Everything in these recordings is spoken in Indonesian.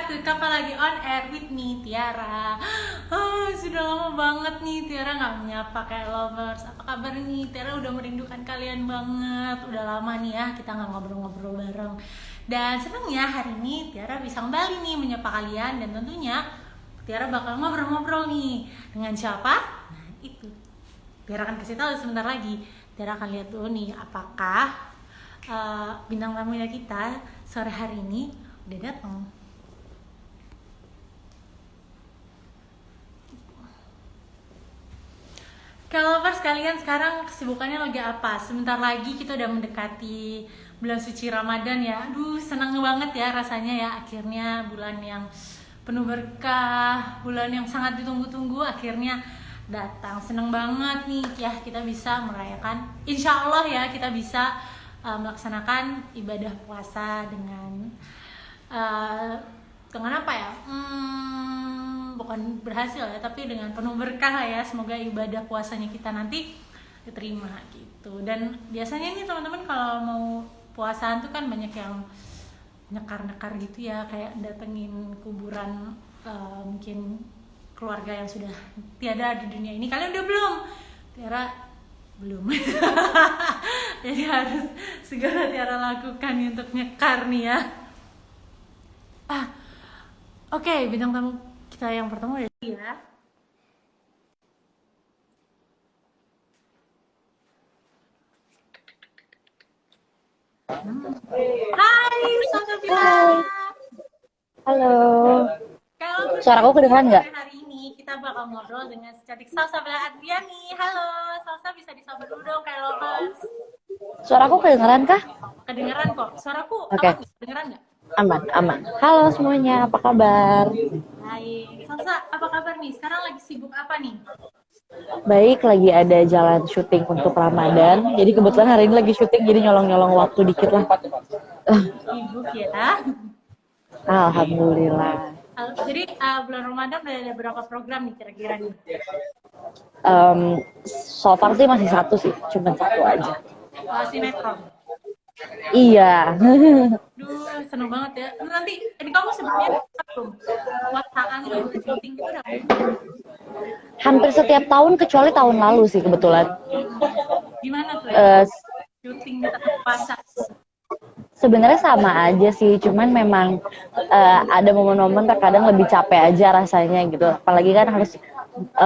back to Kapal Lagi on Air with me, Tiara. Sudah lama banget nih Tiara nggak menyapa kayak lovers. Apa kabar nih? Tiara udah merindukan kalian banget. Udah lama nih ya kita nggak ngobrol-ngobrol bareng. Dan senangnya hari ini Tiara bisa kembali nih menyapa kalian. Dan tentunya Tiara bakal ngobrol-ngobrol nih. Dengan siapa? Nah itu Tiara akan kasih tahu sebentar lagi. Tiara akan lihat dulu nih apakah bintang tamunya kita sore hari ini udah datang. Kalau lovers kalian sekarang kesibukannya lagi apa? Sebentar lagi kita udah mendekati bulan suci Ramadan ya. Aduh, senang banget ya rasanya ya, akhirnya bulan yang penuh berkah, bulan yang sangat ditunggu-tunggu akhirnya datang. Senang banget nih ya kita bisa merayakan, insya Allah ya kita bisa melaksanakan ibadah puasa dengan apa ya? Bukan berhasil ya, tapi dengan penuh berkah ya. Semoga ibadah puasanya kita nanti diterima gitu. Dan biasanya nih teman-teman kalau mau puasaan tuh kan banyak yang nekar-nekar gitu ya, kayak datengin kuburan mungkin keluarga yang sudah tiada di dunia ini. Kalian udah belum? Tiara belum. Jadi harus segera Tiara lakukan untuk nyekar nih ya. Oke, bintang tamu kita yang pertama ya. Hai, Salsabila. Halo. Kalau Suaraku kedengeran nggak? hari ini kita bakal ngobrol dengan si cantik Salsabila Adriani. Halo, Salsa bisa disapa dulu dong kayak lovers. Suaraku kedengeran kah? Kedengeran kok. Suaraku Oke. aman? Kedengeran nggak? Aman. Halo semuanya, apa kabar? Baik. Salsa, apa kabar nih? Sekarang lagi sibuk apa nih? Baik, lagi ada jalan syuting untuk Ramadan. Jadi kebetulan hari ini lagi syuting, jadi nyolong-nyolong waktu dikit lah. Sibuk ya. Alhamdulillah. Jadi bulan Ramadan udah ada berapa program nih kira-kira nih? So far sih masih satu sih, cuma satu aja. Sinetron. Iya. Duh, seneng banget ya. Nanti, ini kamu sebelumnya belum? Puasaan buat syuting itu udah Hampir setiap tahun kecuali tahun lalu sih kebetulan. gimana tuh ya? Syuting di tengah puasa. Sebenarnya sama aja sih, cuman memang ada momen-momen terkadang lebih capek aja rasanya gitu. Apalagi kan harus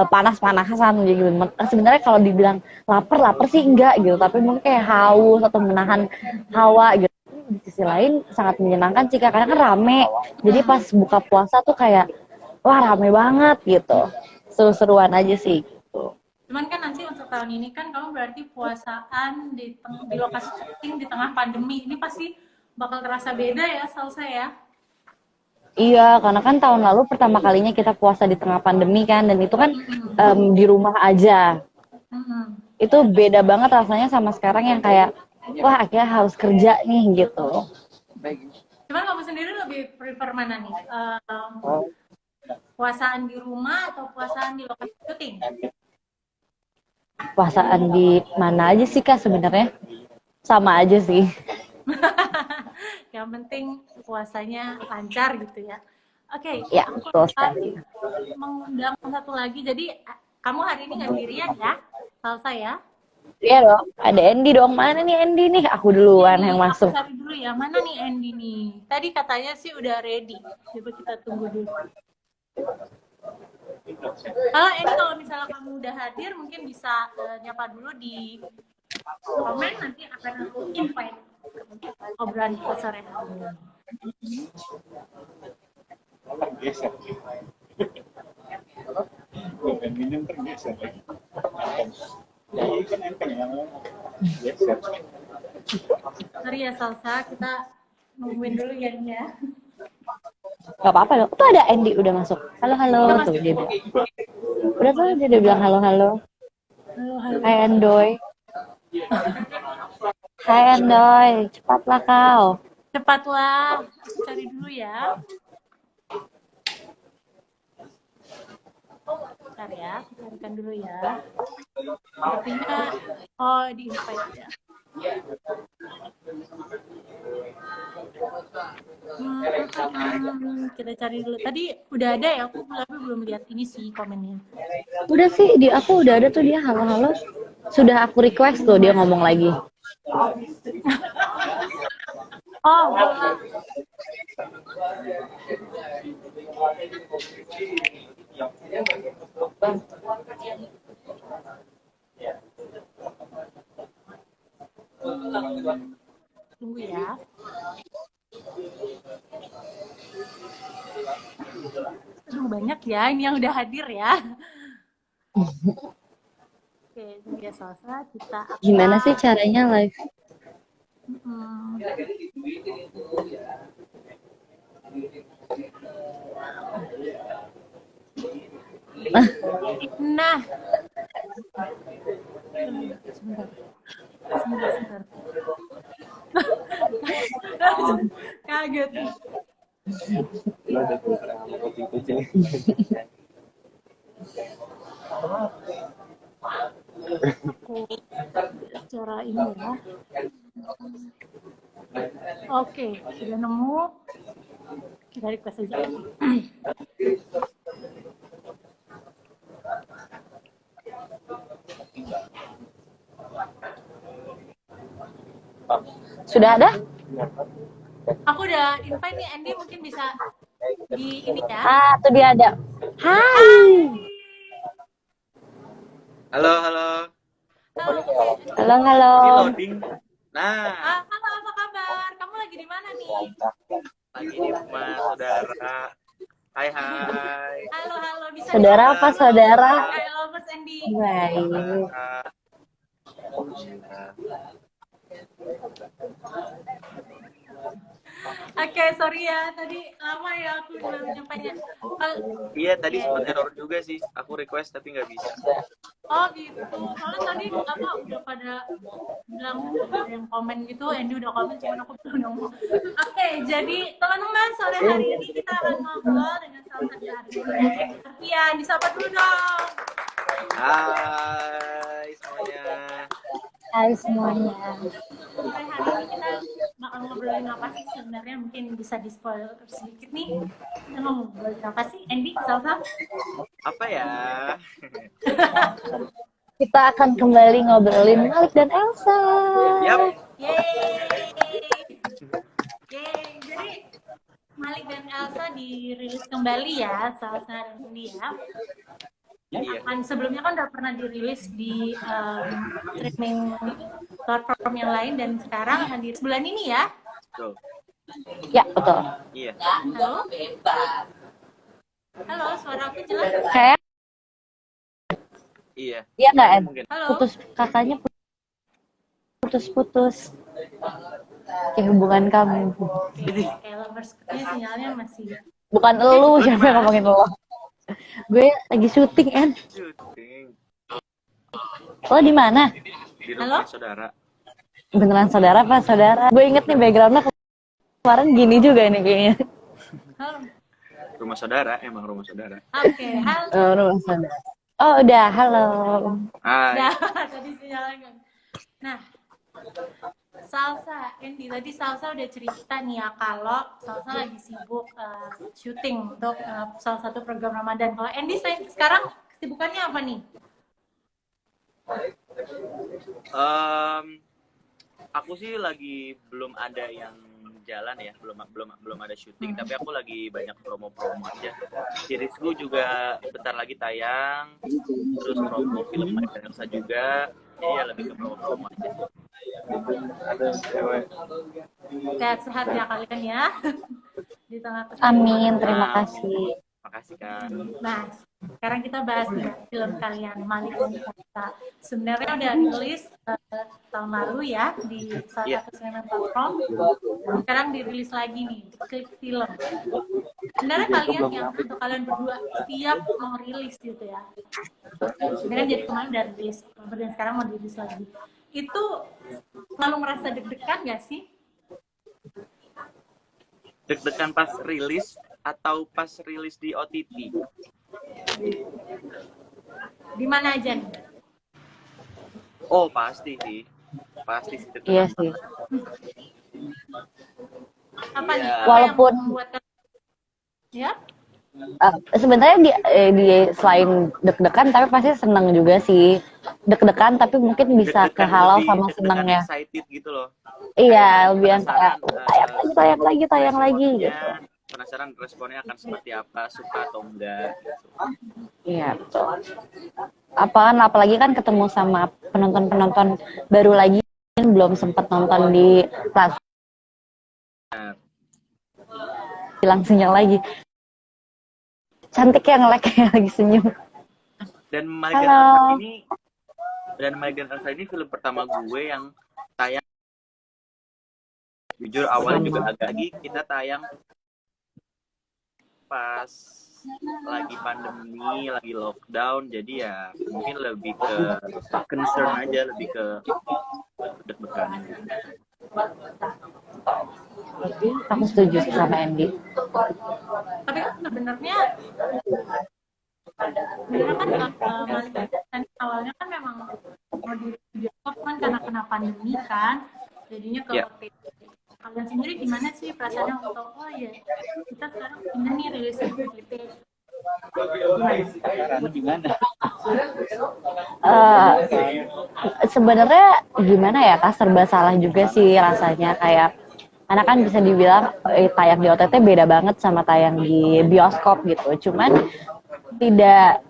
panas-panasan gitu. Sebenarnya kalau dibilang lapar sih enggak gitu, tapi mungkin kayak haus atau menahan hawa gitu. Di sisi lain sangat menyenangkan sih, karena kan rame. Jadi pas buka puasa tuh kayak wah rame banget gitu. Seru-seruan aja sih gitu. Cuman kan nanti untuk tahun ini kan kamu berarti puasaan di lokasi syuting di tengah pandemi. Ini pasti bakal terasa beda ya, Salsa ya? Iya, karena kan tahun lalu pertama kalinya kita puasa di tengah pandemi kan, dan itu kan di rumah aja. Itu beda banget rasanya sama sekarang yang kayak, wah akhirnya harus kerja nih gitu. Cuman kamu sendiri lebih prefer mana nih? Puasaan di rumah atau puasaan di lokasi syuting? Puasaan di mana aja sih Kak sebenarnya? Sama aja sih. Yang penting puasanya lancar gitu ya. Oke, Ya, betul sekali. mengundang satu lagi. Jadi kamu hari ini nggak sendirian ya, Salsa ya? Iya dong, ada Andy dong. Mana nih Andy nih? Aku duluan yang masuk. Aku cari dulu ya. Mana nih Andy nih? Tadi katanya sih udah ready. Coba kita tunggu dulu. Kalau Andy, kalau misalnya kamu udah hadir, mungkin bisa nyapa dulu di komen. Nanti akan aku invite obrolan kita sore hari ini. Tergeser. Minum tergeser lagi. Ya kan enteng ya. Geser. Sorry ya Salsa, kita nungguin dulu ya ini ya. Gak apa-apa dong. Tuh ada Andy udah masuk. Halo. Tuh dia bilang. Udah tuh dia udah bilang halo. Halo. Hai Andoy. Hai Andoy, cepatlah kau. Cepatlah, aku cari dulu ya. Bentar ya, aku carikan dulu ya. Sepertinya, di invite ya. kita cari dulu. Tadi udah ada ya, aku tapi belum lihat ini sih komennya. Udah sih, di aku udah ada tuh dia halo-halo. Sudah aku request tuh dia ngomong lagi. Oh, belum. Tunggu ya. Aduh, banyak ya ini yang udah hadir ya. Oke, ya Salsa, kita apa? Gimana sih caranya live? Hmm. Nah, sebentar. Kaget. Lo ada beberapa kopi kecil. Aku cara ini ya. Oke, sudah nemu. Kita request aja. Sudah ada? Aku udah invite nih Andy, mungkin bisa di ini ya. Ah, tuh dia ada. Hai. Halo, halo. Halo. Halo, halo. Ini loading. Nah, Halo, apa kabar? Kamu lagi di mana nih? lagi di rumah saudara. Hai, hai. Halo, bisa Saudara apa saudara? Hai, lovers Andy. Baik. Saudara. Oke, sorry ya, tadi lama ya aku belum nyampainya. Iya, tadi sempat error juga sih. Aku request tapi nggak bisa. Oh gitu, soalnya tadi apa udah pada bilang ada yang komen gitu, Andy udah komen, cuman aku belum ngomong. Oke, jadi teman-teman sore hari ini kita akan ngobrol dengan salah satu artis Arfian. Disapa dulu dong. Hai semuanya. Hai semuanya. Sore hari ini kita bakal ngobrolin apa sih sebenarnya, mungkin bisa di spoiler sedikit nih. Kita mau ngobrolin apa sih, Andy? Salsa? Apa ya? Kita akan kembali ngobrolin Malik dan Elsa. Yap. Yeay. Jadi Malik dan Elsa dirilis kembali ya, Salsa dan Andy ya. Iya. Kan sebelumnya kan udah pernah dirilis di streaming platform yang lain, dan sekarang hadir bulan ini ya. Tuh. Ya, betul. Iya. Halo, suara aku jelas? Kayak Iya. iya nggak, Ed? Mungkin. Halo. Putus, kakaknya putus. Kayak hubungan kamu. Kayak lovers, katanya sinyalnya masih. Bukan elu, siapa yang ngomongin lo? Gue lagi syuting, Ed. Syuting. Lo di mana? Di rumah saudara. Beneran saudara apa saudara? Gue inget nih backgroundnya kemarin gini juga nih kayaknya. Halo. Rumah saudara, emang rumah saudara. Oke, halo. Rumah saudara. Oh udah, halo. Hai. Udah, tadi sinyalnya kan. Nah, Salsa, Andy, tadi Salsa udah cerita nih ya kalau Salsa lagi sibuk syuting untuk salah satu program Ramadan. Kalau Andy sekarang kesibukannya apa nih? Aku sih lagi belum ada yang jalan ya, belum ada syuting, tapi aku lagi banyak promo-promo aja. Seriesku juga bentar lagi tayang, terus promo film Elsa juga, jadi ya lebih ke promo-promo aja. Sehat-sehat ya kalian ya di tengah kesehatan. Amin, terima kasih. Makasih Kak. Nah, sekarang kita bahas nih film kalian, Malik dan Elsa. Sebenarnya udah rilis tahun lalu ya di salah satu streaming platform. Sekarang dirilis lagi nih di Klik Film. Sebenarnya kalian yang untuk kalian berdua setiap mau rilis gitu ya. Sebenarnya jadi kemarin udah rilis, dan sekarang mau dirilis lagi. Itu selalu merasa deg-degan nggak sih? Deg-degan pas rilis atau pas rilis di OTT? Di mana aja nih? Oh pasti sih deg-degan. Iya sih. Apa nih? Ya. Apa Walaupun yang membuat Ya? Sebenarnya di selain deg-degan tapi pasti seneng juga sih. Deg-degan tapi mungkin bisa Deg-degan kehalau lebih sama deg-degan senengnya. excited gitu loh. Iya, lebih yang kayak Penasaran tayang lagi gitu. responnya, penasaran responnya akan seperti apa, suka atau enggak gitu. Iya, betul. Apalagi kan ketemu sama penonton-penonton baru lagi yang belum sempat nonton di platform, Nah, bilang sinyal lagi. Cantik yang kayak lagi senyum. dan Malik Halo. dan Malik dan Elsa ini film pertama gue yang tayang. Jujur awalnya juga agak lagi kita tayang pas lagi pandemi, lagi lockdown, jadi ya mungkin lebih ke concern aja, lebih ke deg-degan. Aku setuju sih sama Andy. Tapi kan sebenarnya kan Malik dan Elsa ini awalnya kan memang mau di bioskop kan karena kena pandemi kan, jadinya ke Ya. OTT. Kalian sendiri gimana sih perasaannya untuk ya kita sekarang pindah nih rilis di OTT? Gimana? Sebenarnya gimana ya Kak, serba salah juga sih rasanya, kayak karena kan bisa dibilang tayang di OTT beda banget sama tayang di bioskop gitu. Cuman tidak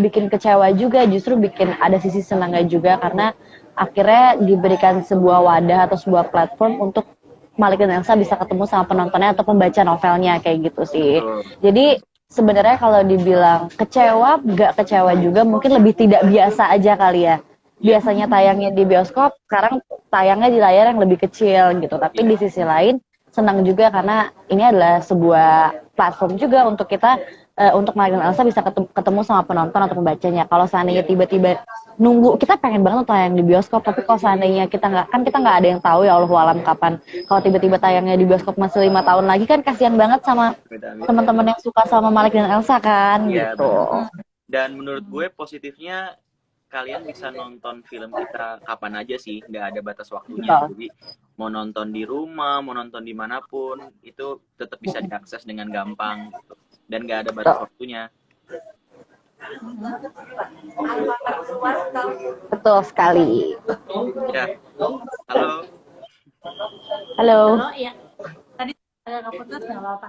bikin kecewa juga, justru bikin ada sisi senangnya juga karena akhirnya diberikan sebuah wadah atau sebuah platform untuk Malik dan Elsa bisa ketemu sama penontonnya atau pembaca novelnya kayak gitu sih. Jadi sebenarnya kalau dibilang kecewa, gak kecewa juga, mungkin lebih tidak biasa aja kali ya. Biasanya tayangnya di bioskop, sekarang tayangnya di layar yang lebih kecil gitu. Tapi di sisi lain senang juga karena ini adalah sebuah platform juga untuk kita, untuk Malik dan Elsa bisa ketemu sama penonton atau pembacanya. Kalau seandainya tiba-tiba nunggu, kita pengen banget tayang di bioskop, tapi kalau seandainya kita nggak ada yang tahu ya Allah alam kapan. Kalau tiba-tiba tayangnya di bioskop masih 5 tahun lagi kan kasihan banget sama teman-teman yang suka sama Malik dan Elsa kan Ya, gitu. dan menurut gue positifnya kalian bisa nonton film kita kapan aja sih, nggak ada batas waktunya. Jadi mau nonton di rumah, mau nonton dimanapun, itu tetap bisa diakses dengan gampang gitu. Dan nggak ada batas waktunya. Betul sekali. Ya, halo. Halo. Halo, ya. Tadi agak keputus nggak apa-apa.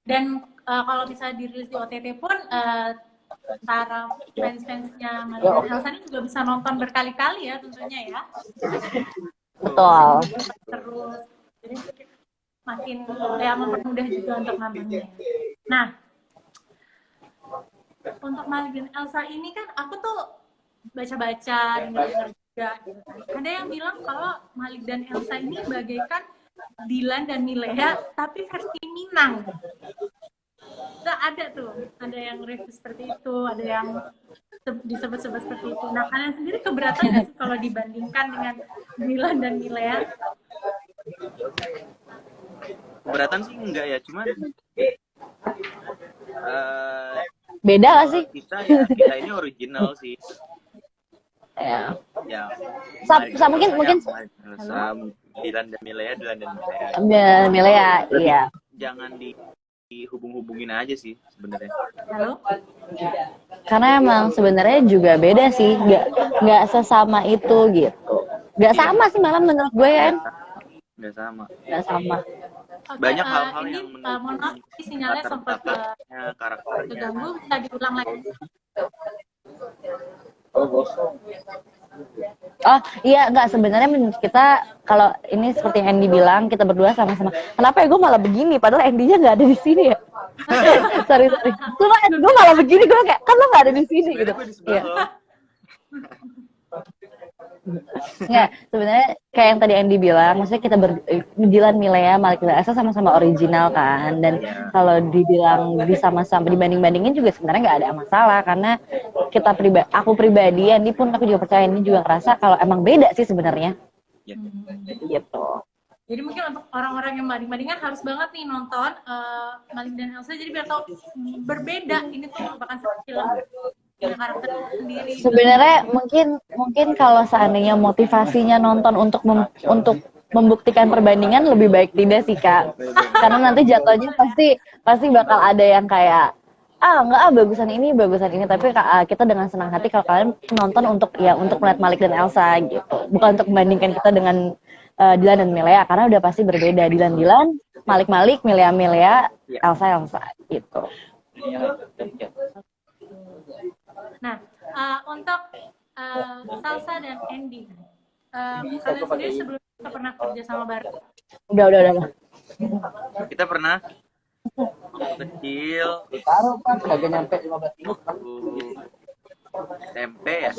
Dan kalau bisa dirilis di OTT pun para fans-fansnya Malik dan Elsa ini juga bisa nonton berkali-kali ya tentunya ya. Betul. Terus jadi makin ya mempermudah juga untuk nontonnya. Nah, untuk Malik dan Elsa ini kan aku tuh baca-baca, dengar-dengar juga gitu kan. Ada yang bilang kalau Malik dan Elsa ini bagaikan Dilan dan Milea tapi versi Minang. Nah, ada yang review seperti itu, ada yang disebut-sebut seperti itu. Nah, kalian sendiri keberatan nggak sih kalau dibandingkan dengan Dilan dan Milea? Keberatan sih enggak ya, cuman Beda gak sih? kita ini original sih. Ya. Ya. Mungkin Dilan dan Milea. Milea, iya. Jangan dihubung-hubungin aja sih sebenarnya. Halo? Karena emang sebenarnya juga beda sih, nggak sesama itu gitu. Nggak sama sih malah menurut gue kan. Nggak sama. Nggak sama. Okay, Banyak hal-hal ini, yang mohon maaf, sinyalnya sempat karakternya. terganggu, bisa diulang lagi. Oh iya, nggak, sebenarnya menurut kita kalau ini seperti yang Andy bilang, kita berdua sama-sama. Kenapa ya gue malah begini padahal Andy-nya nggak ada di sini ya? sorry cuma gue malah begini, gue kayak kan lo nggak ada di sini gitu. Iya. Nggak, sebenarnya kayak yang tadi Andy bilang, maksudnya kita Dilan, Milea, Malik dan Elsa sama-sama original kan, dan kalau dibilang sama-sama dibanding-bandingin juga sebenarnya nggak ada masalah, karena aku pribadi, Andy pun aku juga percaya, ini juga ngerasa kalau emang beda sih sebenarnya. Gitu. Jadi mungkin untuk orang-orang yang banding-bandingan harus banget nih nonton Malik dan Elsa, jadi biar tahu berbeda, ini tuh merupakan satu film yang karakter sendiri. Sebenarnya mungkin kalau seandainya motivasinya nonton untuk membuktikan perbandingan lebih baik tidak sih Kak, karena nanti jatuhnya pasti bakal ada yang kayak enggak bagusan ini, tapi kita dengan senang hati kalau kalian nonton untuk melihat Malik dan Elsa gitu, bukan untuk membandingkan kita dengan Dilan dan Milea, karena udah pasti berbeda. Dilan Malik Milea Elsa gitu. Nah, untuk Salsa dan Andy, kalian sendiri sebelumnya kita pernah kerja sama bareng? Udah. Kita pernah kecil Kagak nyampe 15 menit. SMP ya.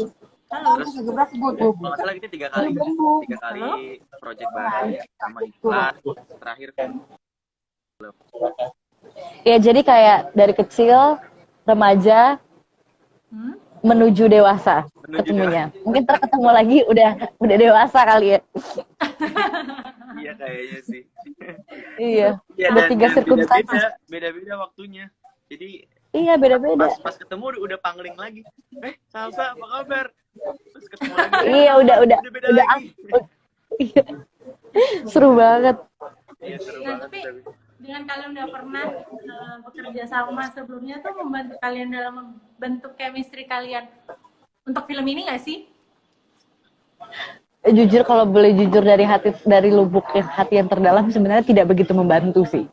Halo. Terus kalau nggak salah kita tiga kali project bareng sama di kelas terakhir kan. Ya jadi kayak dari kecil remaja menuju dewasa ketemunya. Mungkin ketemu lagi udah dewasa kali ya. Iya kayaknya sih. Iya. Ya, Ada 3 circumstances. Beda-beda waktunya. Jadi iya beda-beda. Pas ketemu udah pangling lagi. Salsa apa kabar? Terus ketemu lagi. Iya udah beda lagi. Iya. Seru banget. Iya seru Nah, banget. tapi dengan kalian udah pernah bekerja sama sebelumnya tuh membantu kalian dalam membentuk chemistry kalian untuk film ini nggak sih? Jujur kalau boleh jujur dari lubuk hati yang terdalam sebenarnya tidak begitu membantu sih.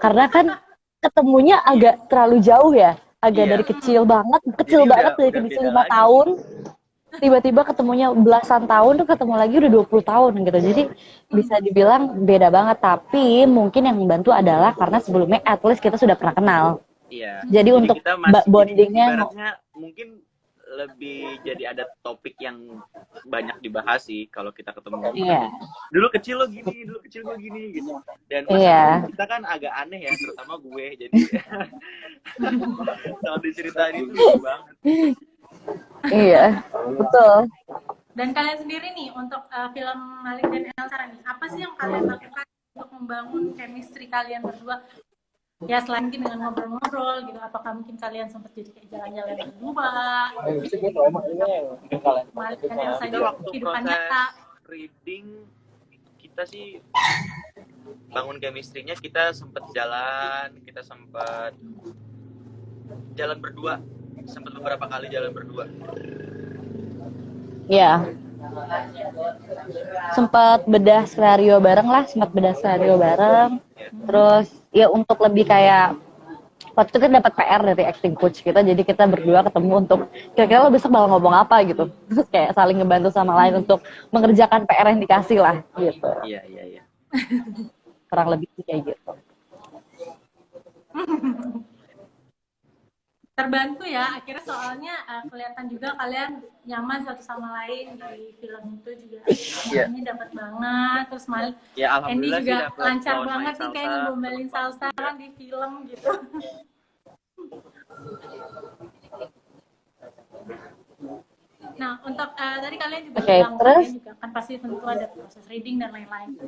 Karena kan ketemunya agak terlalu jauh ya, dari kecil banget dari kecil 5 tahun. Tiba-tiba ketemunya belasan tahun tuh ketemu lagi udah 20 tahun gitu. Jadi bisa dibilang beda banget, tapi mungkin yang membantu adalah karena sebelumnya at least kita sudah pernah kenal. Iya. Jadi untuk kita masih bondingnya ibaratnya mungkin lebih jadi ada topik yang banyak dibahas sih kalau kita ketemu. Iya. Dulu kecil lo gini, dulu kecil gue gini gitu. Dan kita kan agak aneh ya, terutama gue. Jadi kalau diceritain itu lucu banget. Iya, betul. Dan kalian sendiri nih untuk film Malik dan Elsa nih, apa sih yang kalian lakukan untuk membangun chemistry kalian berdua? Ya selain mungkin dengan ngobrol-ngobrol gitu, apakah mungkin kalian sempat jadi kayak jalan-jalan berdua? Malik dan Elsa Kita juga waktu kehidupan proses nyata. reading kita sih bangun chemistry-nya, kita sempat jalan berdua, sempat beberapa kali jalan berdua. Iya. Sempat bedah skenario bareng. Terus ya untuk lebih kayak waktu itu kita dapat PR dari acting coach kita, jadi kita berdua ketemu untuk kira-kira lo besok bakal ngomong apa gitu. Terus kayak saling ngebantu sama lain untuk mengerjakan PR yang dikasih lah gitu. Iya. Kurang lebih kayak gitu. Terbantu ya akhirnya, soalnya kelihatan juga kalian nyaman satu sama lain di film itu juga. Ini dapat banget. Terus Malik, Ya Andy alhamdulillah juga sih lancar dapat banget nih salsa. kayak ngegombalin salsa kan di film gitu. Nah untuk tadi kalian juga bilang kalian juga kan pasti tentu ada proses reading dan lain-lain.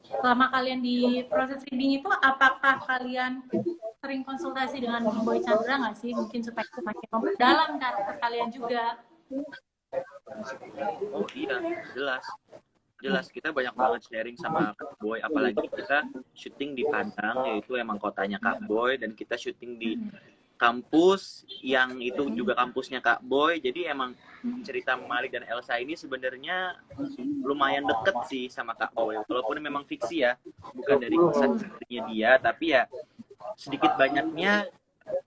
Selama kalian di proses reading itu, apakah kalian sering konsultasi dengan Boy Chandra nggak sih? Mungkin supaya semakin memperdalam karakter kalian juga. Oh iya, jelas kita banyak banget sharing sama Kak Boy, apalagi kita syuting di Padang, yaitu emang kotanya Kak Boy, dan kita syuting di kampus yang itu juga kampusnya Kak Boy. Jadi emang cerita Malik dan Elsa ini sebenarnya lumayan deket sih sama Kak Boy, walaupun memang fiksi ya, bukan dari kisah ceritanya dia, tapi ya sedikit banyaknya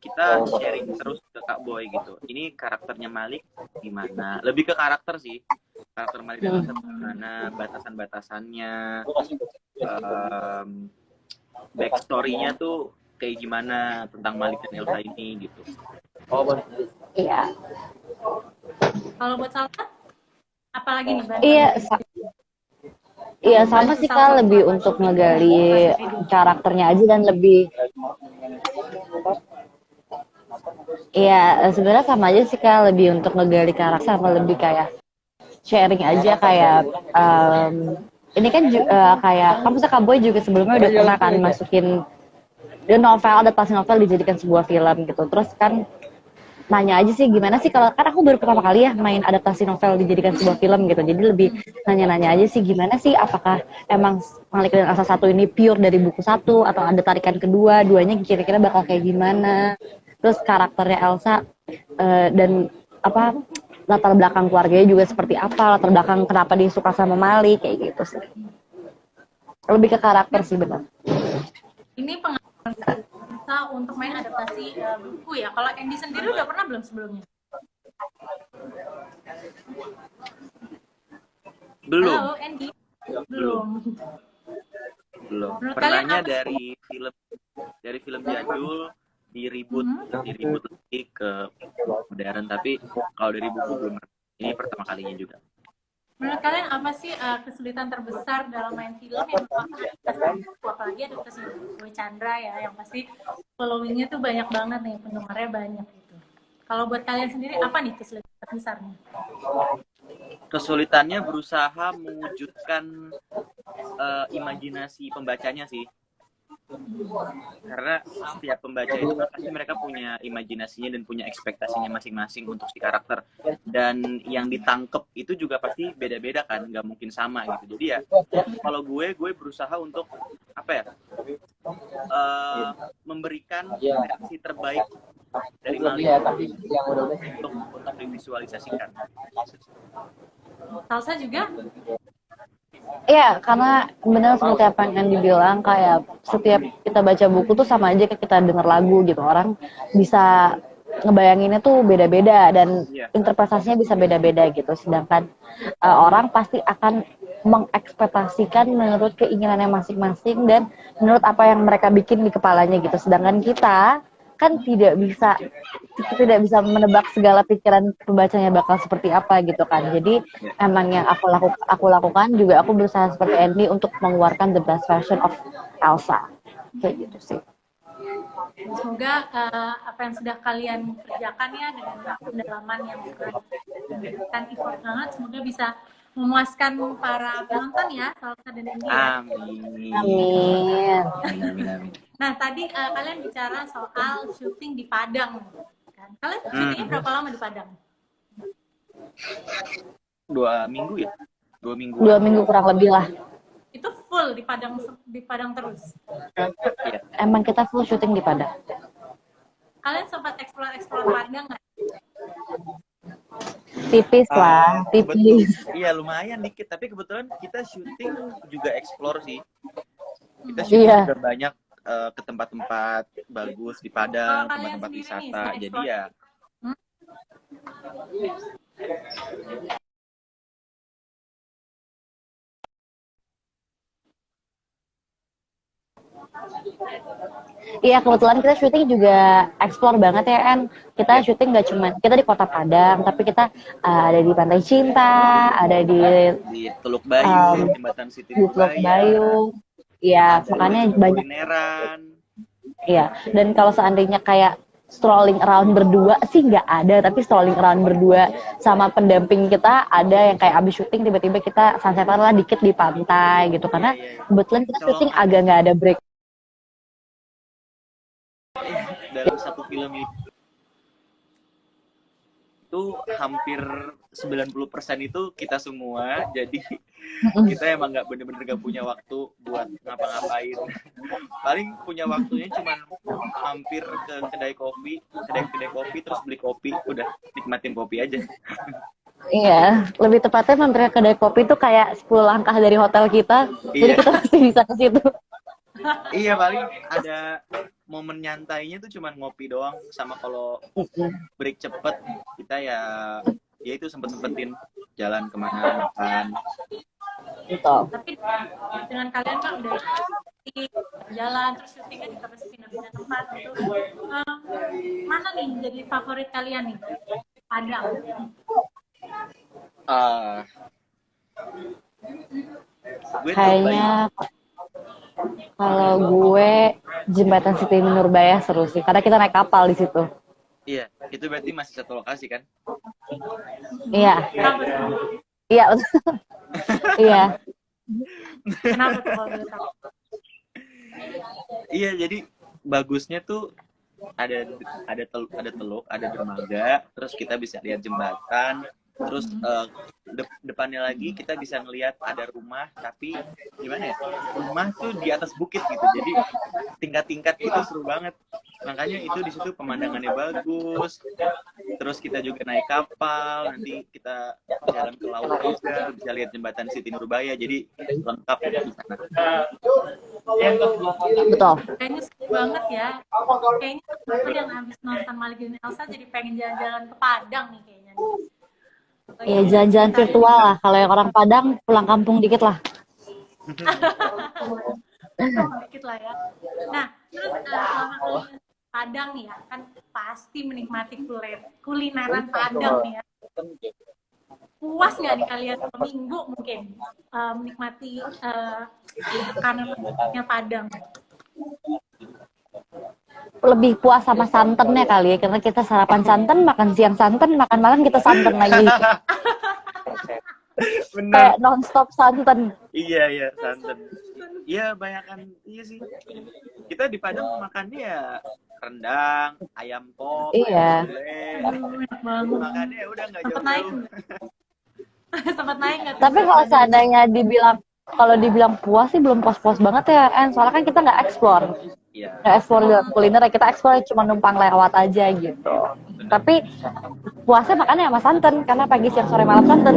kita sharing terus ke Kak Boy gitu. Ini karakternya Malik gimana, lebih ke karakter sih, karakter Malik dan Elsa gimana, batasan-batasannya, backstory-nya tuh kayak gimana tentang Malik dan Elsa ini gitu. Iya. Kalau buat Salsa, apalagi nih? Iya sama sih Kak, lebih untuk ngegali karakternya aja dan lebih. Iya sebenarnya sama aja sih Kak, lebih untuk ngegali karakter sama lebih kayak sharing aja kayak ini kan kayak kampusnya Kak Boy juga sebelumnya udah pernah kan masukin adaptasi novel dijadikan sebuah film gitu. Terus kan nanya aja sih gimana sih, kalau kan aku baru pertama kali ya main adaptasi novel dijadikan sebuah film gitu, jadi lebih nanya-nanya aja sih gimana sih, apakah emang Malik dan Elsa satu ini pure dari buku satu atau ada tarikan kedua, duanya kira-kira bakal kayak gimana, terus karakternya Elsa dan apa latar belakang keluarganya juga seperti apa, latar belakang kenapa dia suka sama Malik kayak gitu sih, lebih ke karakter sih benar. Ini pengalaman kita untuk main adaptasi buku ya. Kalau Andy sendiri udah pernah belum sebelumnya? Belum. Halo Andy. Belum. Menurut kalian Pernahnya apa sih? dari film jadul diribut lagi ke modern, tapi kalau dari buku belum. Ini pertama kalinya juga. Menurut kalian apa sih kesulitan terbesar dalam main film yang merupakan adaptasi buku, apalagi adaptasi buku Chandra ya, yang pasti followingnya tuh banyak banget nih, penggemarnya banyak gitu. Kalau buat kalian sendiri apa nih kesulitan terbesarnya? Kesulitannya berusaha mewujudkan imajinasi pembacanya sih. Karena setiap pembaca itu kan pasti mereka punya imajinasinya dan punya ekspektasinya masing-masing untuk si karakter, dan yang ditangkep itu juga pasti beda-beda kan, nggak mungkin sama gitu. Jadi ya kalau gue berusaha untuk apa ya, memberikan versi terbaik dari Malik untuk divisualisasikan. Salsa juga? Iya, karena benar seperti apa yang dibilang, kayak setiap kita baca buku tuh sama aja kayak kita denger lagu gitu. Orang bisa ngebayanginnya tuh beda-beda dan interpretasinya bisa beda-beda gitu. Sedangkan orang pasti akan mengekspektasikan menurut keinginannya masing-masing dan menurut apa yang mereka bikin di kepalanya gitu. Sedangkan kita kan tidak bisa menebak segala pikiran pembacanya bakal seperti apa gitu kan. Jadi emang yang aku lakukan juga, aku berusaha seperti Andy untuk mengeluarkan the best version of Elsa kayak gitu sih. Semoga apa yang sudah kalian kerjakan ya dengan pendalaman yang sangat memberikan effort banget, semoga bisa memuaskan para penonton ya, Salsa dan Andy. Amin. Amin. Nah, tadi kalian bicara soal syuting di Padang kan. Kalian syutingnya berapa lama di Padang? 2 minggu ya? 2 minggu. 2 minggu kurang lebih lah. Itu full di Padang terus. Iya. Emang kita full syuting di Padang. Kalian sempat explore Padang nggak? Tipis lah, tipis. Iya, lumayan dikit, tapi kebetulan kita syuting juga explore sih. Kita syuting juga banyak ke tempat-tempat bagus di Padang, tempat-tempat wisata. Jadi ya Iya, kebetulan kita syuting juga explore banget ya, En. Kita syuting gak cuma, kita di Kota Padang, tapi kita ada di Pantai Cinta, ada di Teluk Bayu, Jembatan Siti di Teluk Bayu. Iya, makanya banyak. Kulineran. Iya, dan kalau seandainya kayak strolling around berdua sih nggak ada, tapi strolling around berdua sama pendamping kita ada yang kayak abis syuting tiba-tiba kita sunsetan lah dikit di pantai gitu, karena kebetulan kita syuting agak nggak ada break. Dalam 1 film itu hampir 90% itu kita semua, jadi kita emang nggak bener-bener gak punya waktu buat ngapa-ngapain. Paling punya waktunya cuman hampir ke kedai kopi terus beli kopi, udah nikmatin kopi aja. Iya, lebih tepatnya mampir ke kedai kopi itu kayak 10 langkah dari hotel kita, jadi kita pasti bisa ke situ. Iya, paling ada momen nyantainya tuh cuman ngopi doang, sama kalau break cepet kita ya itu sempet-sempetin jalan kemana makan. Gitu. Tapi dengan kalian kan udah jalan terus syutingnya juga pasti pindah-pindah tempat gitu. Mana nih jadi favorit kalian nih? Padang. Kayaknya kalau gue Jembatan Siti Nurbaya seru sih, karena kita naik kapal di situ. Iya, itu berarti masih satu lokasi kan? Iya. Kenapa tuh? Iya. Iya. Kenapa tuh kalau boleh tahu? Iya, jadi bagusnya tuh ada teluk, ada dermaga, terus kita bisa lihat jembatan, terus depannya lagi kita bisa ngelihat ada rumah, tapi gimana ya, rumah tuh di atas bukit gitu, jadi tingkat-tingkat gitu, seru banget. Makanya itu di situ pemandangannya bagus. Terus kita juga naik kapal, nanti kita jalan ke laut juga, bisa lihat jembatan Siti Nurbaya, jadi lengkap di sana. Betul. Kayaknya seru banget ya. Kayaknya teman-teman yang habis nonton Malik dan Elsa jadi pengen jalan-jalan ke Padang nih kayaknya nih. Ya jalan-jalan virtual lah. Kalau yang orang Padang pulang kampung dikit lah. Dikit lah ya. Nah, terus selama kalian di Padang nih ya, kan pasti menikmati kulineran Padang nih ya. Puas nggak nih kalian seminggu mungkin menikmati makanannya Padang? Lebih puas sama santannya kali ya, karena kita sarapan santan, makan siang santan, makan malam kita santan lagi. Bener. Kayak nonstop santan. Iya santan. Iya banyakan, iya sih. Kita di Padang makannya ya rendang, ayam pop, Iya. Aduh, enak banget. makannya udah nggak Sempat naik jauh-jauh. nggak? Sempat naik nggak? tuh Tapi berat kalau badan? seandainya dibilang puas sih belum puas-puas banget ya, En. Soalnya kan kita nggak explore. Iya. Nggak explore dalam kuliner, kita explore cuma numpang lewat aja gitu. Tapi puasnya makannya sama santan, karena pagi, siang, sore, malam santan.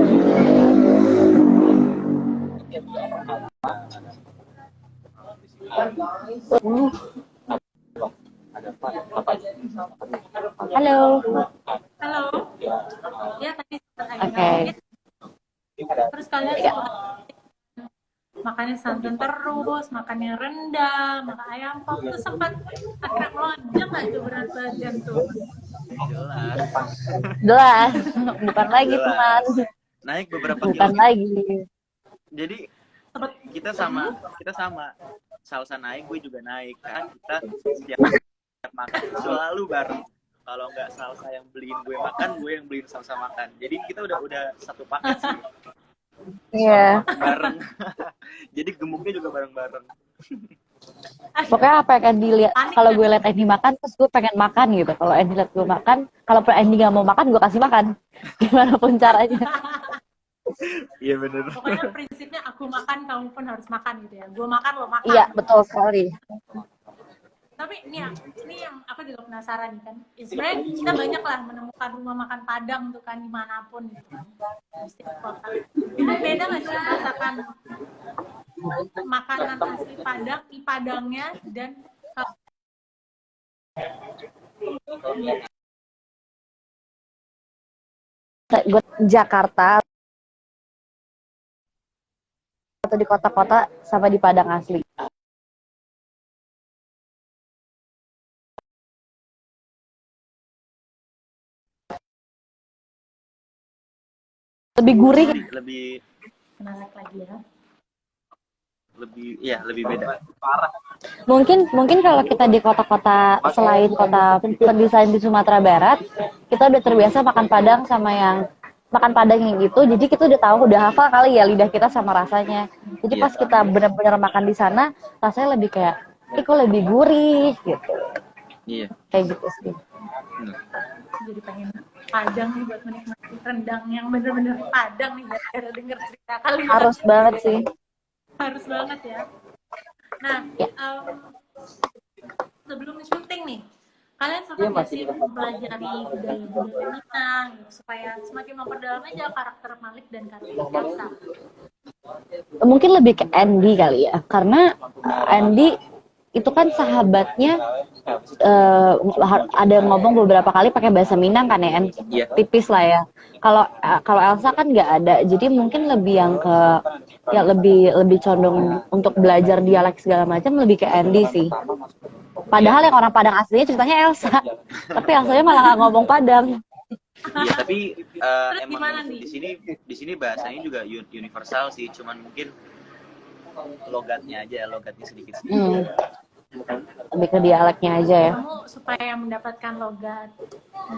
Halo. Halo. Ya tadi sempat agak Oke. kaget. Terus kalian suka makannya santan terus, makannya rendang, makan ayam pop, tuh sempat akhirnya melonjak nggak tuh berat badan tuh? Jelas. Jelas, bukan lagi Jelas. teman. Naik beberapa Bukan kilo. lagi. Jadi Sempat kita sama. Salsa naik, gue juga naik. Kan kita setiap makan selalu bareng. Kalau nggak salsa yang beliin gue makan, gue yang beliin salsa makan. Jadi kita udah satu paket sih. Iya. Bareng. Jadi gemuknya juga bareng-bareng. Pokoknya apa yang Andy lihat, kalau gue lihat Andy makan, terus gue pengen makan gitu. Kalau Andy lihat gue makan, kalau Andy nggak mau makan, gue kasih makan. Gimana pun caranya. Iya bener. pokoknya prinsipnya aku makan, kamu pun harus makan gitu ya. Gue makan, lo makan. Iya, betul sekali. Tapi ini yang aku juga penasaran nih kan. Sebenarnya kita banyak lah menemukan rumah makan Padang tuh kan dimanapun gitu kan. Di setiap kota. Itu beda nggak sih merasakan makanan asli Padang di Padangnya dan Buat Jakarta atau di kota-kota sama di Padang asli. Lebih gurih. Lebih menarik lagi ya. lebih beda. Mungkin kalau kita di kota-kota selain kota terdesain di Sumatera Barat, kita udah terbiasa makan Padang sama yang makan Padang yang gitu, jadi kita udah tahu, udah hafal kali ya lidah kita sama rasanya. Jadi pas kita benar-benar makan di sana, rasanya lebih kayak, kok lebih gurih gitu. Iya. Kayak gitu sih. Jadi pengen Padang nih buat menikmati rendang yang bener-bener Padang nih gara-gara denger cerita kalian. Harus banget sih. Harus banget ya. Nah, Ya. Sebelum syuting nih, kalian sempat nggak sih mempelajari budaya-budaya Minang gitu, supaya semakin memperdalam aja karakter Malik dan karakter Elsa? Mungkin lebih ke Andy kali ya, karena Andy itu kan sahabatnya ada yang ngomong beberapa kali pakai bahasa Minang kan ya, Iya. tipis lah ya. Kalau Elsa kan nggak ada, jadi mungkin lebih yang ke ya lebih condong untuk belajar dialek segala macam lebih ke Andy sih. Padahal yang orang Padang aslinya ceritanya Elsa, tapi Elsanya malah nggak ngomong Padang. Iya, tapi Terus emang gimana nih? di sini bahasanya juga universal sih, cuman mungkin logatnya sedikit. Lebih ke dialeknya aja ya. Kamu supaya mendapatkan logat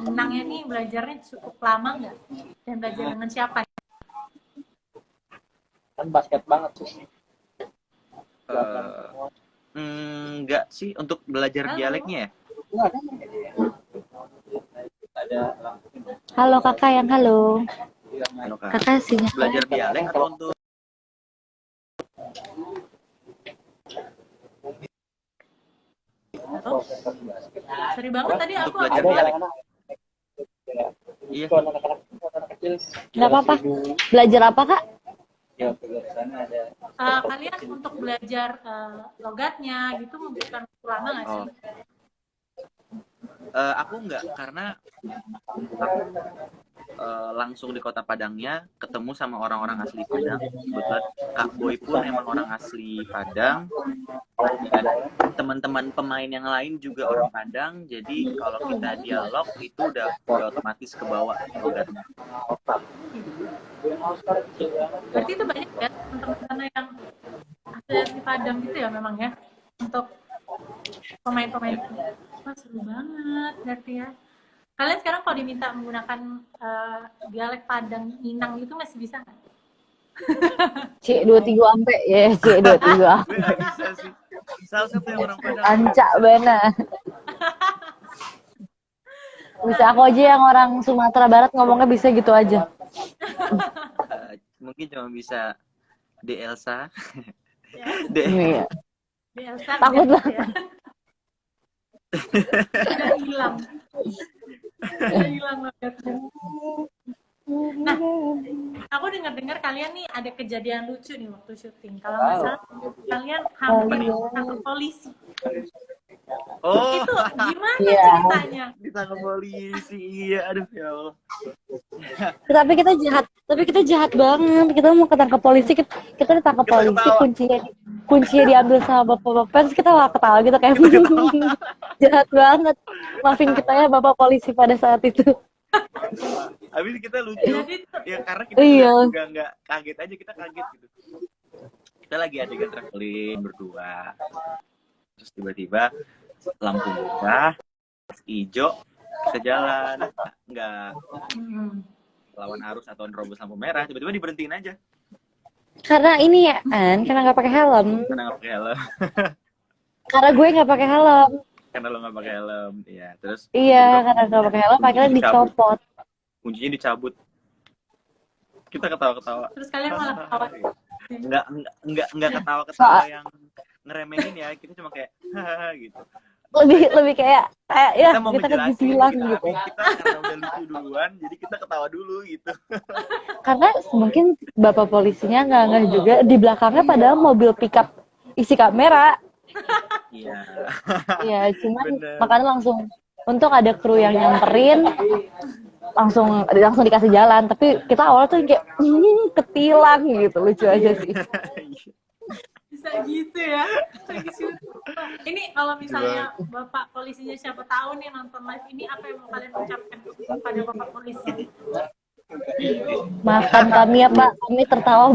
Minangnya nih belajarnya cukup lama nggak? Dan belajar dengan siapa? Kan basket banget sih. Enggak sih untuk belajar dialeknya ya. Halo kakak yang halo. Halo Kak. Kakak sinyal. Belajar dialek atau untuk Halo? Sorry banget tadi untuk aku belajar habis dialek? Iya. Nggak apa-apa. Belajar apa kak? kalian untuk belajar logatnya gitu membutuhkan waktu lama nggak sih? Aku enggak, karena aku langsung di Kota Padangnya ketemu sama orang-orang asli Padang. Kebetulan Kak Boy pun emang orang asli Padang, dan teman-teman pemain yang lain juga orang Padang. Jadi kalau kita dialog itu udah otomatis ke bawah logatnya. Berarti itu banyak ya teman-teman yang asli Padang gitu ya memang ya untuk pemain-pemain. Wah, seru banget berarti ya. Kalian sekarang kalau diminta menggunakan dialek Padang Minang gitu masih bisa nggak? C23 ampe ya, C23. Gue nggak bisa sih. Salah satu yang orang Padang. Ancak bener. Bisa aku aja yang orang Sumatera Barat ngomongnya bisa gitu aja. Mungkin cuma bisa De Elsa. Ya, Iya. di Elsa Takut udah, banget. ya. Udah hilang. Udah hilang logatnya. Nah, aku dengar-dengar kalian nih ada kejadian lucu nih waktu syuting. Kalau nggak salah, kalian hampir ditangkap polisi. Oh, Itu gimana Iya. ceritanya? ditangkap polisi. Iya, aduh ya Allah. Tapi kita jahat banget. Kita mau ketangkap polisi, kita ditangkap Kita polisi, ketawa. kuncinya diambil sama bapak-bapak, terus kita malah ketawa gitu kayak jahat banget. Maafin kita ya bapak polisi pada saat itu. Habis kita lucu. Jadi Ya karena kita Iya. juga nggak kaget aja, kita kaget gitu. Kita lagi adegan traveling berdua. Terus tiba-tiba lampu merah, hijau, kita jalan, nggak lawan arus atau nerobos lampu merah, tiba-tiba diberhentiin aja Karena ini ya, karena nggak pakai helm. karena nggak pakai helm. Karena gue nggak pakai helm. Karena lo nggak pakai helm, ya. Terus Iya, karena nggak pakai helm, akhirnya dicopot. kuncinya dicabut. Kita ketawa-ketawa. terus kalian malah ketawa. Nggak ketawa-ketawa yang ngeremehin ya, kita cuma kayak hahaha gitu. Lebih kayak ya Kita mau kita ngejelasin kecilan gitu, gitu. tapi kita karena udah lucu duluan, jadi kita ketawa dulu gitu. Karena mungkin bapak polisinya nggak juga di belakangnya padahal mobil pickup isi kamera. Iya. Ya cuman Bener. makanya langsung untung ada kru yang nyamperin, langsung dikasih jalan. Tapi kita awal tuh kayak ketilang gitu, lucu aja sih. Bisa gitu ya. Lagi syuting. Ini kalau misalnya bapak polisinya siapa tahu nih nonton live ini, apa yang mau kalian ucapkan kepada bapak polisi? Maafkan kami ya Pak, kami tertawa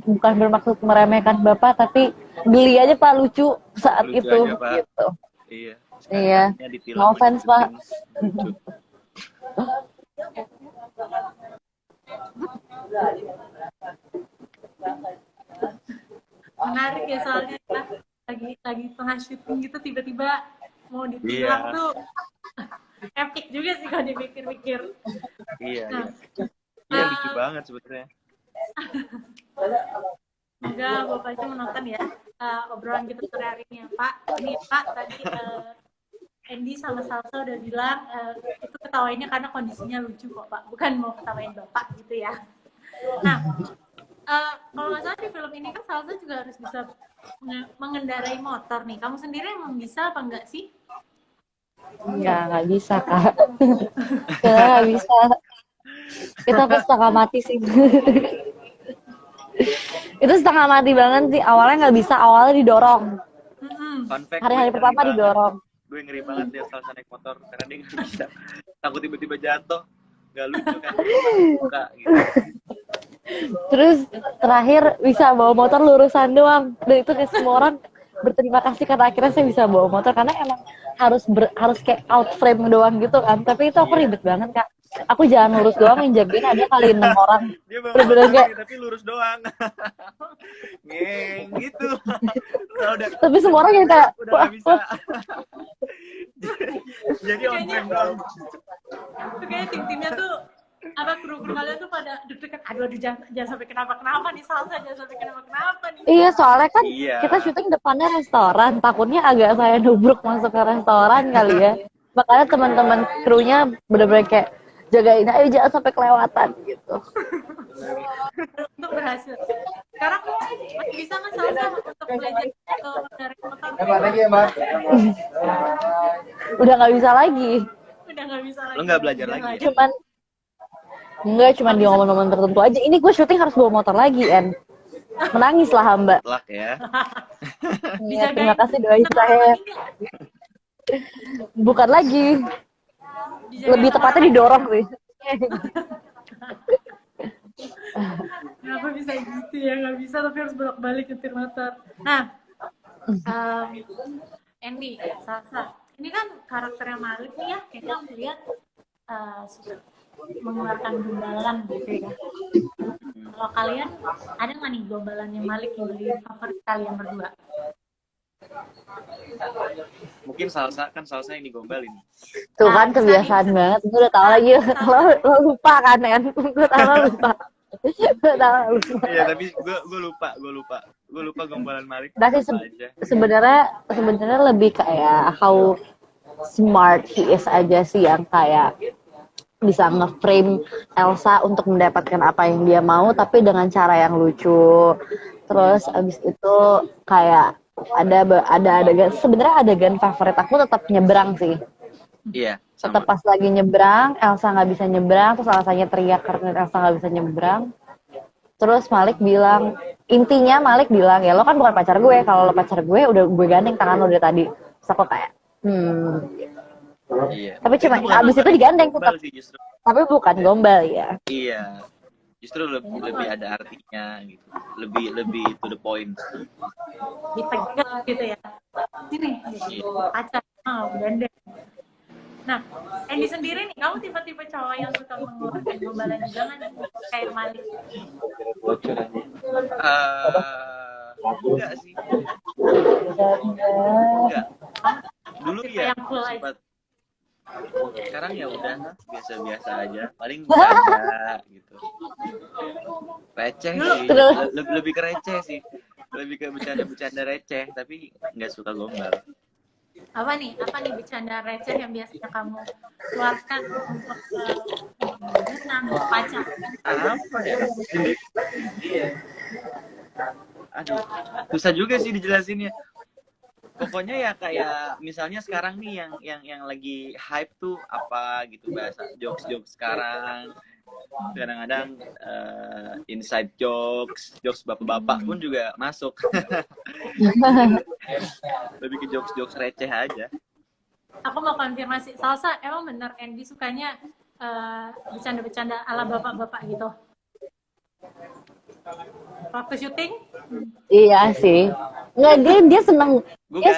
bukan bermaksud meremehkan Bapak, tapi geli aja Pak, lucu saat Lucu itu aja, Pak. gitu. Iya. Iya. Sekarang ditilang No offense, Pak. lucu. Menarik ya soalnya kita lagi tengah syuting gitu tiba-tiba mau ditilang Iya. tuh epic juga sih kalau dipikir-pikir. Iya, Nah, iya. Iya, lucu banget sebetulnya. Semoga Bapak itu menonton ya obrolan kita sore hari ini ya Pak. Ini Pak tadi Andy sama Salsa udah bilang itu ketawainnya karena kondisinya lucu kok Pak, bukan mau ketawain Bapak gitu ya. Nah, kalau nggak salah di film ini kan Salsa juga harus bisa mengendarai motor nih. Kamu sendiri emang bisa apa enggak sih? Nggak bisa Kak. Nggak bisa. Kita pas setengah mati sih. Itu setengah mati banget sih. Awalnya nggak bisa, awalnya didorong. Fun fact, Hari-hari gue pertama ngeri banget. didorong. Gue ngeri banget dia Salsa naik motor karena dia nggak bisa. Takut tiba-tiba jatuh. Nggak lucu kan? Buka gitu. Terus terakhir bisa bawa motor lurusan doang. Dan itu kayak semua orang berterima kasih karena akhirnya saya bisa bawa motor, karena emang harus kayak out frame doang gitu kan. Tapi itu aku ribet banget Kak. Aku jalan lurus doang, yang jagain ada kali 6 orang. Dia bawa Bener-bener motor kayak tapi lurus doang. Ngeng gitu. Kalau udah tapi semua orang yang kayak udah nggak bisa. Jadi on Kayaknya frame doang. itu kayak tim-timnya tuh apa kru-kru kalian tuh pada deg-degan aduh jangan sampai kenapa-kenapa nih Salsa jangan sampai kenapa-kenapa nih. Iya, soalnya kan Iya. kita syuting depannya restoran, takutnya agak saya nubruk masuk ke restoran kali ya. Makanya teman-teman krunya bener-bener kayak jagain ayo jangan sampai kelewatan gitu. Untuk berhasil. Sekarang masih bisa kan Salsa untuk belajar dari motor? Udah nggak bisa lagi. Udah nggak bisa lagi. Lo nggak belajar lagi ya? Cuman di momen-momen tertentu aja. Ini gue syuting harus bawa motor lagi, En. Menangislah hamba. Telak ya. Iya, terima kasih doain saya. Bukan lagi. Lebih tepatnya didorong sih. Kenapa bisa gitu ya? Nggak bisa tapi harus bolak-balik nyetir motor. Nah, Andy, Salsa, ini kan karakternya Malik nih ya, kayaknya aku lihat suka mengeluarkan gombalan gitu ya. Kalau kalian ada nggak nih gombalannya Malik yang jadi favorit kalian berdua? Mungkin Salsa yang digombalin. Tuh kan kebiasaan banget. Gue udah tahu lagi. Lo lupa kan? Gue tahu lo lupa. Gue tahu lo lupa. Iya, tapi gue lupa gombalan Malik. Tapi sebenarnya lebih kayak how smart he is aja sih, yang kayak bisa nge-frame Elsa untuk mendapatkan apa yang dia mau tapi dengan cara yang lucu. Terus abis itu kayak ada adegan, sebenarnya adegan favorit aku tetap nyebrang sih. Iya. Tetap pas lagi nyebrang, Elsa nggak bisa nyebrang, terus Elsanya teriak karena Elsa nggak bisa nyebrang. Terus intinya Malik bilang, ya lo kan bukan pacar gue, kalau lo pacar gue udah gue gandeng tangan lo dari tadi. Terus aku kayak, Iya. Tapi cuma abis itu digandeng tetap. Sih, justru. Tapi bukan gombal ya. Iya. Justru lebih ada artinya gitu. Lebih to the point. Ditegas gitu ya. Sini, pacar mau gandeng. Nah, Andy sendiri nih, kamu tipe-tipe cowok yang suka mengeluarkan gombalan juga nggak nih? Kayak Malik? Enggak sih. Enggak. Dulu Tipe ya yang cool aja. sempat. Sekarang ya udah biasa-biasa aja. Paling bercanda gitu. Receh sih. Lebih ke receh sih. Lebih ke bercanda receh, tapi nggak suka gombal. Apa nih bercanda receh yang biasanya kamu keluarkan untuk pacar? Apa ya? Aduh, susah juga sih dijelasinnya. Pokoknya ya kayak misalnya sekarang nih yang lagi hype tuh apa gitu, bahasa jokes sekarang. Kadang-kadang inside jokes bapak-bapak pun juga masuk. Lebih ke jokes receh aja. Aku mau konfirmasi, Salsa emang bener Andy sukanya bercanda-bercanda ala bapak-bapak gitu? Waktu syuting? Iya sih. Nggak, dia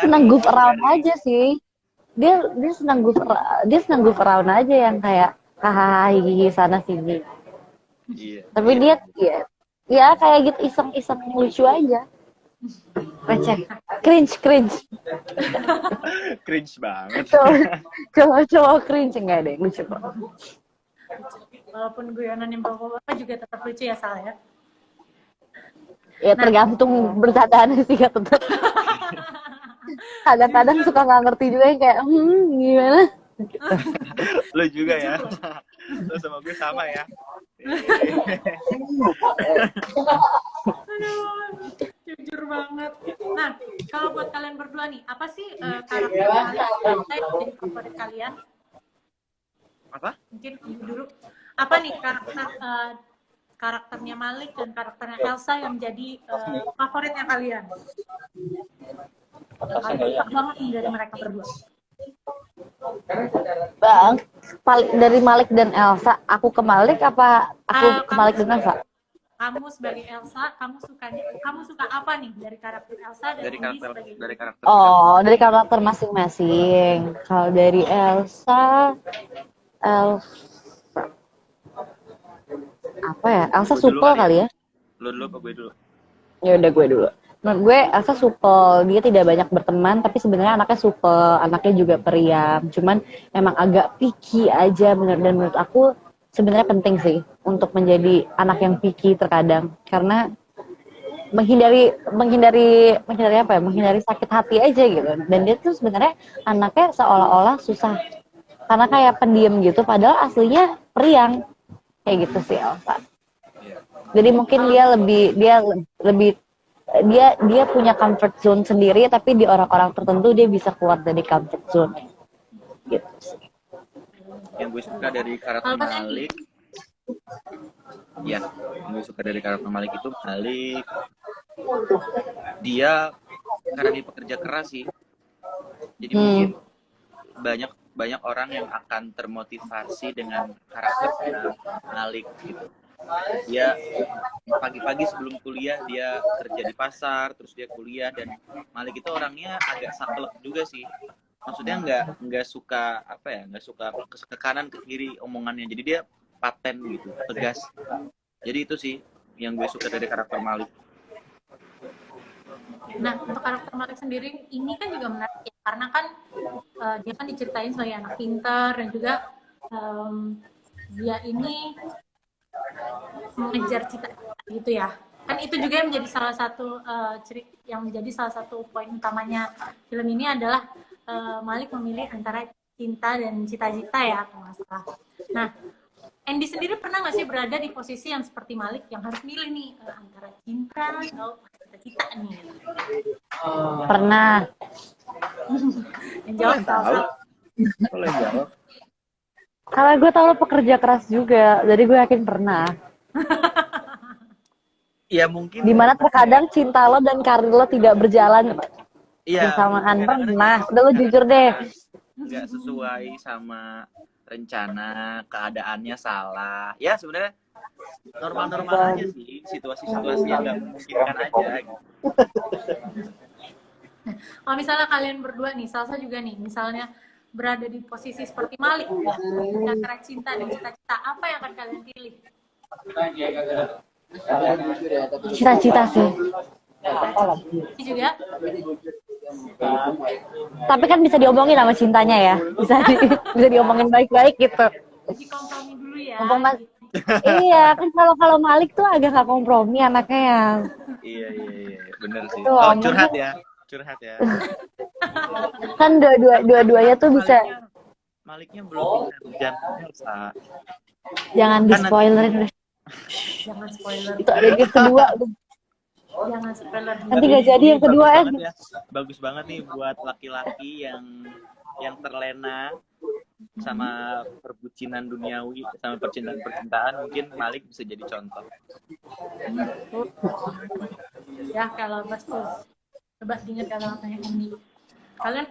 senang goof around aja sih. Dia senang goof around aja yang kayak hahaha sana sini. Iya. Tapi dia ya kayak gitu iseng-iseng lucu aja. Receh. Cringe. Cringe banget. Cowok cringe enggak deh, lucu kok. Walaupun guyonan yang bapak-bapak juga tetap lucu ya Sal ya? Ya tergantung bercandaan sih ya tetap. Kadang-kadang suka nggak ngerti juga yang kayak gimana. Lo juga ya. Lo sama gue sama ya. Aduh, jujur banget. Nah, kalau buat kalian berdua nih, apa sih karakter kalian yang jadi favorit kalian? Apa? Mungkin dulu. Apa nih karakternya Malik dan karakternya Elsa yang jadi favoritnya kalian? Kalian suka banget nih dari mereka berdua. Bang, dari Malik dan Elsa, aku ke Malik apa aku ke Malik dan Elsa? Kamu sebagai Elsa, kamu suka apa nih dari karakter Elsa dan dari karakter. Oh, dari karakter masing-masing. Kalau dari Elsa apa ya? Elsa supel kali ya? Lo dulu apa gue dulu? Ya udah gue dulu. Menurut gue Elsa supel, dia tidak banyak berteman tapi sebenarnya anaknya supel, anaknya juga periang. Cuman memang agak picky aja dan menurut aku sebenarnya penting sih untuk menjadi anak yang picky terkadang karena menghindari apa ya? Menghindari sakit hati aja gitu. Dan dia tuh sebenarnya anaknya seolah-olah susah karena kayak pendiam gitu padahal aslinya periang. Kayak gitu sih Elsa. Jadi mungkin dia lebih dia punya comfort zone sendiri tapi di orang-orang tertentu dia bisa keluar dari comfort zone gitu sih. Yang gue suka dari karakter Malik, ya, yang gue suka dari karakter Malik itu Malik, dia karena dia pekerja keras sih, jadi mungkin banyak banyak orang yang akan termotivasi dengan karakter Malik gitu. Dia pagi-pagi sebelum kuliah dia kerja di pasar, terus dia kuliah, dan Malik itu orangnya agak saklek juga sih. Maksudnya nggak suka apa ya, nggak suka ke kanan ke kiri omongannya. Jadi dia paten gitu, tegas. Jadi itu sih yang gue suka dari karakter Malik. Nah, untuk karakter Malik sendiri ini kan juga menarik ya, karena kan dia kan diceritain sebagai anak pintar dan juga dia ini mengejar cita-cita gitu ya. Kan itu juga yang menjadi salah satu poin utamanya film ini adalah Malik memilih antara cinta dan cita-cita ya, kalau nggak salah. Nah, Andy sendiri pernah nggak sih berada di posisi yang seperti Malik yang harus milih nih antara cinta atau cita-cita nih? Pernah. Yang jawab salah. Boleh jawab. Karena gue tau lo pekerja keras juga, jadi gue yakin pernah. Ya mungkin. Dimana terkadang cinta lo dan karir lo tidak berjalan bersamaan. Pernah. Udah lo jujur deh. Nggak sesuai sama rencana, keadaannya salah. Ya sebenarnya normal-normal aja sih, situasi-situasi yang nggak memungkinkan aja gitu. Kalau misalnya kalian berdua nih, Salsa juga nih, misalnya berada di posisi seperti Malik ya, antara cinta dan cita-cita, apa yang akan kalian pilih? Cita-cita sih. Ini juga Tapi kan bisa diomongin sama cintanya ya. Bisa diomongin baik-baik gitu. di kompromi dulu ya. Iya, kan kalau Malik tuh agak gak kompromi anaknya ya. Iya, bener sih. Tuh, Oh, curhat ya. Kan dua-duanya tuh bisa. Maliknya belum bisa Elsa. Jangan di spoilerin. Jangan spoiler. Itu ada yang kedua. Jangan spoiler. Nanti gak jadi yang kedua ya. Bagus banget nih buat laki-laki yang terlena sama perbucinan duniawi, sama percintaan, mungkin Malik bisa jadi contoh. Ya, kalau pas tuh coba diingat kata-katanya Andy. Kalian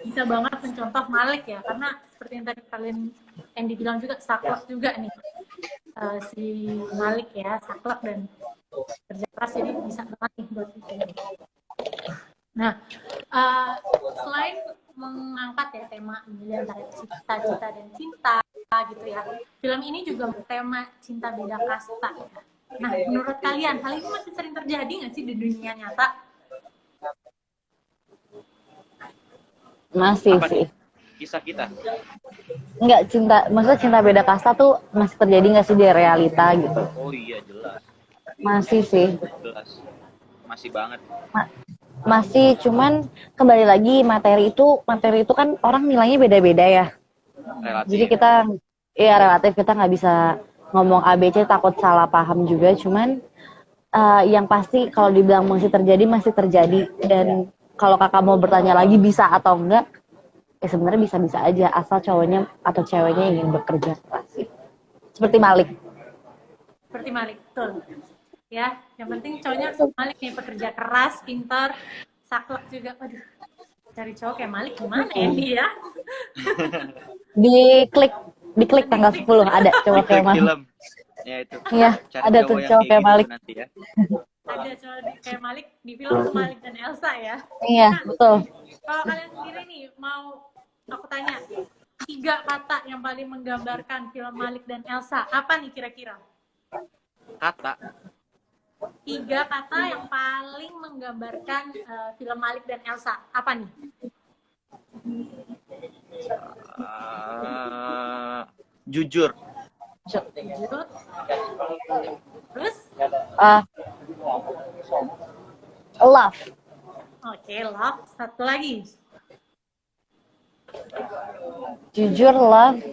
bisa banget mencontoh Malik ya, karena seperti yang tadi kalian Andy bilang juga, saklek juga nih si Malik ya, saklek dan kerja keras, jadi bisa banget nih buat itu. Nah, selain mengangkat ya tema memilih antara cita-cita dan cinta gitu ya, film ini juga tema cinta beda kasta ya. Nah, menurut kalian hal ini masih sering terjadi nggak sih di dunia nyata? Masih Apa sih. Kisah kita? Enggak, maksudnya cinta beda kasta tuh masih terjadi nggak sih di realita gitu? Oh iya, jelas. Masih sih. Jelas. Masih banget. Masih, cuman kembali lagi materi itu kan orang nilainya beda-beda ya. Relatif. Jadi kita relatif, kita nggak bisa ngomong ABC, takut salah paham juga. Cuman yang pasti kalau dibilang masih terjadi, dan kalau kakak mau bertanya lagi bisa atau enggak, ya sebenarnya bisa-bisa aja asal cowoknya atau ceweknya ingin bekerja keras sih. Seperti Malik, betul. Ya, yang penting cowoknya harus Malik nih, pekerja keras, pintar, saklek juga. Waduh, cari cowok kayak Malik gimana ya dia? Diklik tanggal 10 ada cowok kayak Malik. Film. Ya itu. Iya, ada tuh cowok kayak Malik. Nanti ya. Ada cowok kayak Malik di film Malik dan Elsa ya. Iya, betul. Kalau kalian sendiri nih, mau aku tanya 3 kata yang paling menggambarkan film Malik dan Elsa, apa nih kira-kira? Kata. 3 kata yang paling menggambarkan film Malik dan Elsa. Apa nih? Jujur. Jujur. Terus? Uh, love. Oke, love. Satu lagi. Jujur, love.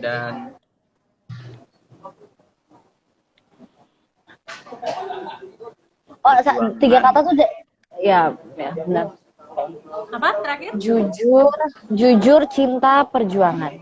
Dan Oh, 3 kata tuh ya benar. Apa terakhir? Jujur, cinta, perjuangan.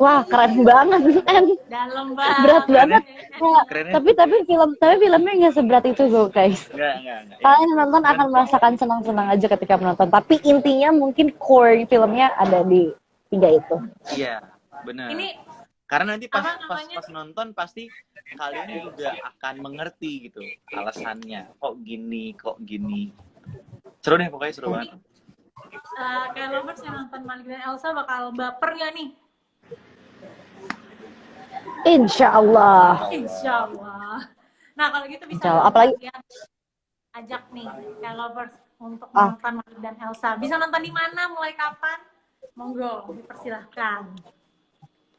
Wah, keren banget kan. Dalam banget. Berat banget. Nah, Keren ya? tapi filmnya nggak seberat itu guys. Enggak. Kalian yang nonton akan merasakan senang-senang aja ketika menonton. Tapi intinya mungkin core filmnya ada di 3 itu. Iya, benar. Ini Karena nanti apa namanya? pas nonton pasti kalian juga akan mengerti gitu alasannya. Kok gini. Seru deh pokoknya, seru banget. Kayak lovers yang nonton Malik dan Elsa bakal baper nggak nih? Insya Allah. Insya Allah. Nah kalau gitu bisa Insya Allah. Apalagi kalian ajak nih kayak lovers untuk nonton Malik dan Elsa. Bisa nonton di mana? Mulai kapan? Monggo, dipersilahkan.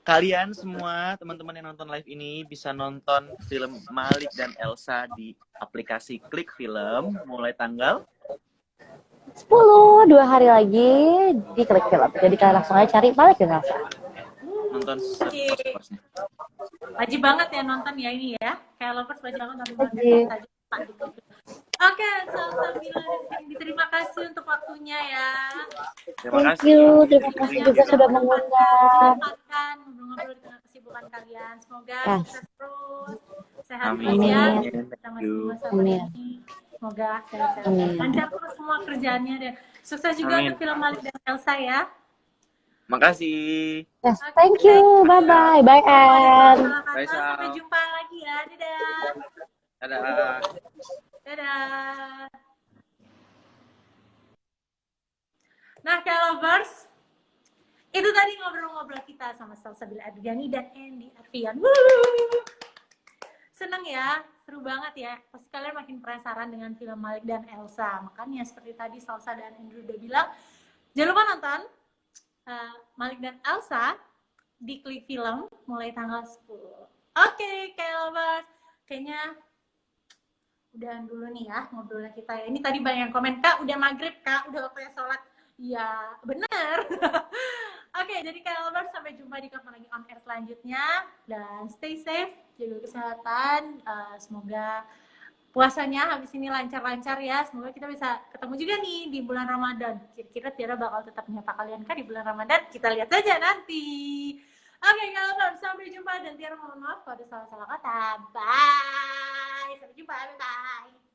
Kalian semua teman-teman yang nonton live ini bisa nonton film Malik dan Elsa di aplikasi Klik Film mulai tanggal 10, 2 hari lagi di Klik Film. Jadi kalian langsung aja cari Malik dan Elsa. nonton first-nya. Wajib banget ya nonton ya ini ya. Kayak lovers wajib banget nonton Malik dan Wajib. Elsa. Oke, Salsabila dan Candy, terima kasih untuk waktunya ya. Terima Thank you. Terima kasih juga sudah mengundang. Ngobrol-ngobrol di tengah kesibukan kalian. Semoga Yes. sukses terus, sehat Amin. terus ya. Amin. Sama Thank you. semua sahabat ini. Semoga sehat-sehat. Amin. Lancar terus semua kerjaannya dan sukses juga Amin. untuk film Malik dan Elsa ya. Makasih. Yes, thank you. Bye-bye. Bye, Anne. Bye, Sal. Sampai jumpa lagi ya. Dadah. Dadah. Dadah. Nah, kayak lovers, itu tadi ngobrol-ngobrol kita sama Salsabila Adriani dan Andy Arfian. Seneng ya, seru banget ya. Pasti kalian makin penasaran dengan film Malik dan Elsa. Makanya seperti tadi Salsa dan Andrew udah bilang, jangan lupa nonton Malik dan Elsa di Klik Film mulai tanggal 10. Oke, kayak lovers, kayaknya udahan dulu nih ya ngobrolnya kita ya. Ini tadi banyak yang komen, Kak udah maghrib, Kak udah waktunya sholat. Ya bener. Oke, jadi kayak lovers, sampai jumpa di kapan lagi on air selanjutnya. Dan stay safe, jaga kesehatan. Semoga puasanya habis ini lancar-lancar ya. Semoga kita bisa ketemu juga nih di bulan Ramadan. Kira-kira Tiara bakal tetap menyapa kalian kan di bulan Ramadan? Kita lihat saja nanti. Oke, kayak lovers, sampai jumpa. Dan Tiara mohon maaf kalau ada salah-salah kata. Bye. Sampai jumpa. Bye-bye.